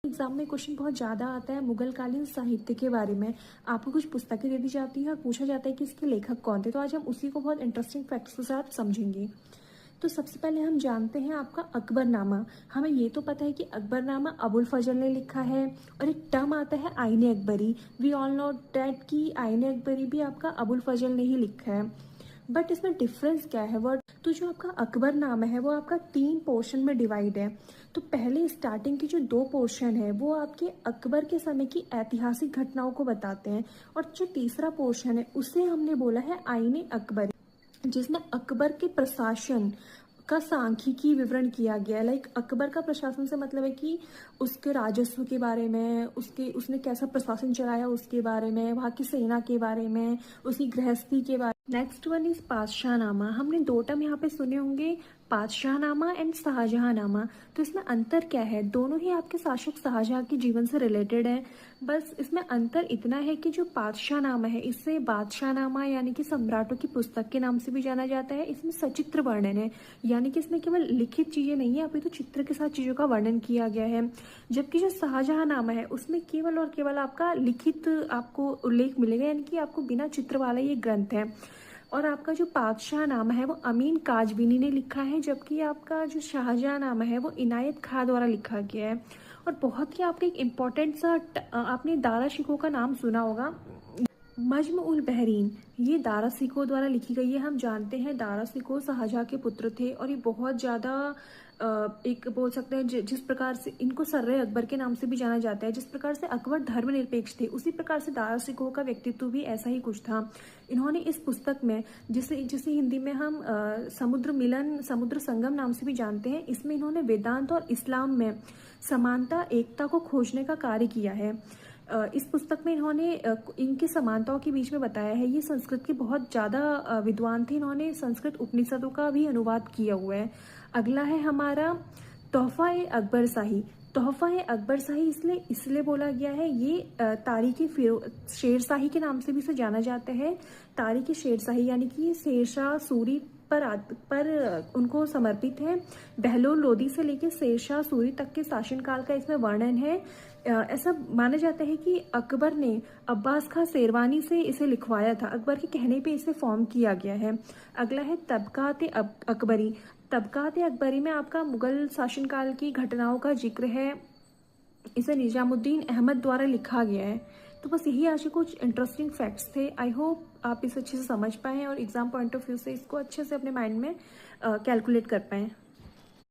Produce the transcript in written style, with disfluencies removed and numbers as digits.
Exam में question बहुत ज़्यादा आता है मुगल कालीन साहित्य के बारे में। आपको कुछ पुस्तकें दे दी जाती हैं और पूछा जाता है कि इसके लेखक कौन थे। तो आज हम उसी को बहुत इंटरेस्टिंग फैक्ट्स के साथ समझेंगे। तो सबसे पहले हम जानते हैं आपका अकबरनामा। हमें ये तो पता है कि अकबरनामा अबुल फजल ने लिखा है। और एक टर्म आता है Aaine Akbari. We all know that कि आईने अकबरी भी आपका अबुल फजल ने ही लिखा है। बट इसमें डिफरेंस क्या है वर्ड। तो जो आपका अकबरनामा है वो आपका 3 पोर्शन में डिवाइड है। तो पहले स्टार्टिंग की जो 2 पोर्शन है वो आपके अकबर के समय की ऐतिहासिक घटनाओं को बताते हैं। और जो तीसरा पोर्शन है उसे हमने बोला है आईने अकबरी, जिसमें अकबर के प्रशासन का सांख्यिकी विवरण किया गया। लाइक अकबर का प्रशासन से मतलब है कि उसके राजस्व के बारे में, उसने कैसा प्रशासन चलाया उसके बारे में, वहाँ की सेना के बारे में, उसकी गृहस्थी के बारे में। Next one is Padshahnama. हमने 2 टर्म यहाँ पे सुने होंगे, पातशाहनामा एंड शाहजहांनामा। तो इसमें अंतर क्या है? दोनों ही आपके शासक शाहजहां के जीवन से रिलेटेड है। बस इसमें अंतर इतना है कि जो पातशाहनामा है इससे बादशाहनामा यानी कि सम्राटों की पुस्तक के नाम से भी जाना जाता है। इसमें सचित्र वर्णन है, यानी कि इसमें केवल लिखित चीजें नहीं है, अभी तो चित्र के साथ चीजों का वर्णन किया गया है। जबकि जो शाहजहांनामा है उसमें केवल और केवल आपका लिखित आपको उल्लेख मिलेगा, यानी कि आपको बिना चित्र वाला ये ग्रंथ है। और आपका जो पातशाहनामा है वो अमीन काजविनी ने लिखा है, जबकि आपका जो शाहजहांनामा है वो इनायत खां द्वारा लिखा गया है। और बहुत ही आपके एक इम्पॉर्टेंट सा आपने दारा शिकोह का नाम सुना होगा, मज्म उल बहरीन। ये दारा शिकोह द्वारा लिखी गई है। हम जानते हैं दारा शिकोह शाहजहां के पुत्र थे और ये बहुत ज़्यादा एक बोल सकते हैं जिस प्रकार से इनको सर्रे अकबर के नाम से भी जाना जाता है। जिस प्रकार से अकबर धर्मनिरपेक्ष थे उसी प्रकार से दारा शिकोह का व्यक्तित्व भी ऐसा ही कुछ था। इन्होंने इस पुस्तक में जिसे हिंदी में हम समुद्र मिलन समुद्र संगम नाम से भी जानते हैं, इसमें इन्होंने वेदांत और इस्लाम में समानता एकता को खोजने का कार्य किया है। इस पुस्तक में इन्होंने इनकी समानताओं के बीच में बताया है। ये संस्कृत के बहुत ज़्यादा विद्वान थे, इन्होंने संस्कृत उपनिषदों का भी अनुवाद किया हुआ है। अगला है हमारा तोहफा-ए-अकबर शाही। तोहफा-ए-अकबर शाही इसलिए बोला गया है, ये तारीख शेर शाही के नाम से भी इसे जाना जाता है। तारीख शेर शाही यानी कि ये शेरशाह सूरी पर उनको समर्पित है। बहलोल लोदी से लेकर शेरशाह सूरी तक के शासनकाल का इसमें वर्णन है। ऐसा माना जाता है कि अकबर ने अब्बास खां शेरवानी से इसे लिखवाया था। अकबर के कहने पे इसे फॉर्म किया गया है। अगला है तबकात-ए-अकबरी। तबकात-ए-अकबरी में आपका मुगल शासनकाल की घटनाओं का जिक्र है। इसे निजामुद्दीन अहमद द्वारा लिखा गया है। तो बस यही आज के कुछ इंटरेस्टिंग फैक्ट्स थे। आई होप आप इसे अच्छे से समझ पाएँ और एग्जाम पॉइंट ऑफ व्यू से इसको अच्छे से अपने माइंड में कैलकुलेट कर पाएँ।